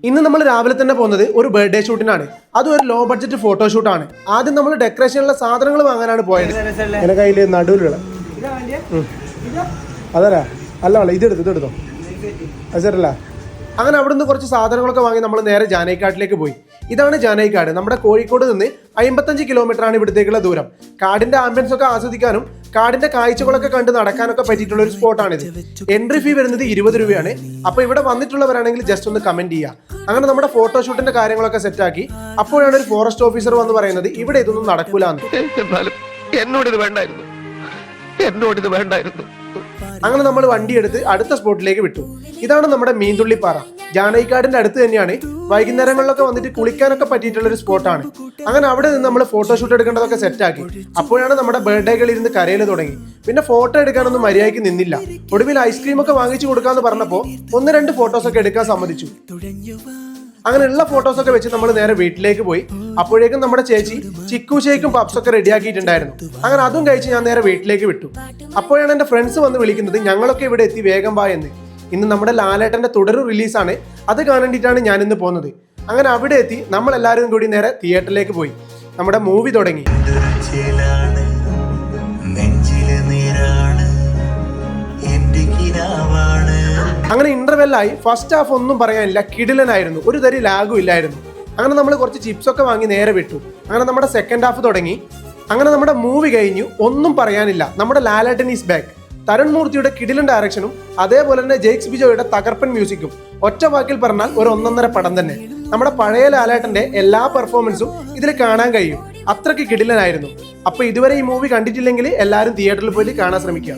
ഇന്ന് നമ്മൾ രാവിലെ തന്നെ പോകുന്നത് ഒരു ബർത്ത്ഡേ ഷൂട്ടിനാണ്. അതും ഒരു ലോ ബഡ്ജറ്റ് ഫോട്ടോഷൂട്ടാണ്. ആദ്യം നമ്മൾ ഡെക്കറേഷനുള്ള സാധനങ്ങൾ വാങ്ങാനാണ് പോയത്. എന്റെ കയ്യിൽ നടുവിലുള്ള അതല്ല അല്ല ഇതെടുത്തോ അത് ശരിയല്ല. അങ്ങനെ അവിടെ നിന്ന് കുറച്ച് സാധനങ്ങളൊക്കെ വാങ്ങി നമ്മൾ നേരെ ജാനൈക്കാട്ടിലേക്ക് പോയി. ഇതാണ് ജാനൈക്കാട്. നമ്മുടെ കോഴിക്കോട് നിന്ന് 55 കിലോമീറ്റർ ആണ് ഇവിടത്തേക്കുള്ള ദൂരം. കാടിന്റെ ആംബിയൻസ് ഒക്കെ ആസ്വദിക്കാനും കാടിന്റെ കാഴ്ചകളൊക്കെ കണ്ട് നടക്കാനൊക്കെ പറ്റിയിട്ടുള്ള ഒരു സ്പോട്ടാണിത്. എൻട്രി ഫീ വരുന്നത് 20 രൂപയാണ്. അപ്പൊ ഇവിടെ വന്നിട്ടുള്ളവരാണെങ്കിൽ ജസ്റ്റ് ഒന്ന് കമന്റ് ചെയ്യുക. അങ്ങനെ നമ്മുടെ ഫോട്ടോഷൂട്ടിന്റെ കാര്യങ്ങളൊക്കെ സെറ്റാക്കി. അപ്പോഴാണ് ഒരു ഫോറസ്റ്റ് ഓഫീസർ വന്ന് പറയുന്നത് ഇവിടെ ഇതൊന്നും നടക്കൂലെന്ന്. അങ്ങനെ നമ്മൾ വണ്ടി എടുത്ത് അടുത്ത സ്പോട്ടിലേക്ക് വിട്ടു. ഇതാണ് നമ്മുടെ മീൻതുള്ളിപ്പാറ. ജാനൈക്കാടിന്റെ അടുത്ത് തന്നെയാണ്. വൈകുന്നേരങ്ങളിലൊക്കെ വന്നിട്ട് കുളിക്കാനൊക്കെ പറ്റിയിട്ടുള്ള ഒരു സ്പോട്ടാണ്. അങ്ങനെ അവിടെ നിന്ന് നമ്മൾ ഫോട്ടോഷൂട്ട് എടുക്കേണ്ടതൊക്കെ സെറ്റാക്കി. അപ്പോഴാണ് നമ്മുടെ ബർത്ത്ഡേകൾ ഇരുന്ന് കരയിൽ തുടങ്ങി. പിന്നെ ഫോട്ടോ എടുക്കാനൊന്നും മര്യാദയ്ക്ക് നിന്നില്ല. ഒടുവിൽ ഐസ്ക്രീം ഒക്കെ വാങ്ങിച്ചു കൊടുക്കാന്ന് പറഞ്ഞപ്പോൾ 1-2 ഫോട്ടോസൊക്കെ എടുക്കാൻ സമ്മതിച്ചു. അങ്ങനെയുള്ള ഫോട്ടോസൊക്കെ വെച്ച് നമ്മൾ നേരെ വീട്ടിലേക്ക് പോയി. അപ്പോഴേക്കും നമ്മുടെ ചേച്ചി ചിക്കു ഷേക്കും പപ്സൊക്കെ റെഡിയാക്കിയിട്ടുണ്ടായിരുന്നു. അങ്ങനെ അതും കഴിച്ച് ഞാൻ നേരെ വീട്ടിലേക്ക് വിട്ടു. അപ്പോഴാണ് എൻ്റെ ഫ്രണ്ട്സ് വന്ന് വിളിക്കുന്നത് ഞങ്ങളൊക്കെ ഇവിടെ എത്തി, വേഗം വാ എന്ന്. ഇന്ന് നമ്മുടെ ലാലേട്ടൻ്റെ തുടർ റിലീസാണ്. അത് കാണേണ്ടിയിട്ടാണ് ഞാൻ ഇന്ന് പോകുന്നത്. അങ്ങനെ അവിടെ എത്തി നമ്മളെല്ലാവരും കൂടി നേരെ തിയേറ്ററിലേക്ക് പോയി. നമ്മുടെ മൂവി തുടങ്ങി. അങ്ങനെ ഇന്റർവെല്ലായി. ഫസ്റ്റ് ഹാഫ് ഒന്നും പറയാനില്ല, കിടിലനായിരുന്നു. ഒരു തരി ലാഗും ഇല്ലായിരുന്നു. അങ്ങനെ നമ്മൾ കുറച്ച് ചിപ്സ് ഒക്കെ വാങ്ങി നേരെ വിട്ടു. അങ്ങനെ നമ്മുടെ സെക്കൻഡ് ഹാഫ് തുടങ്ങി. അങ്ങനെ നമ്മുടെ മൂവി കഴിഞ്ഞു. ഒന്നും പറയാനില്ല, നമ്മുടെ ലാലേട്ടൻ ഈസ് ബാക്ക്. തരുൺ മൂർത്തിയുടെ കിടിലൻ ഡയറക്ഷനും അതേപോലെ തന്നെ ജെയ്ക്സ് ബിജോയുടെ തകർപ്പൻ മ്യൂസിക്കും ഒറ്റ വാക്കിൽ പറഞ്ഞാൽ ഒരു 1.5 പടം തന്നെ. നമ്മുടെ പഴയ ലാലേട്ടന്റെ എല്ലാ പെർഫോമൻസും ഇതിൽ കാണാൻ കഴിയും. അത്രയ്ക്ക് കിടിലനായിരുന്നു. അപ്പൊ ഇതുവരെ ഈ മൂവി കണ്ടിട്ടില്ലെങ്കിൽ എല്ലാവരും തിയേറ്ററിൽ പോയി കാണാൻ ശ്രമിക്കുക.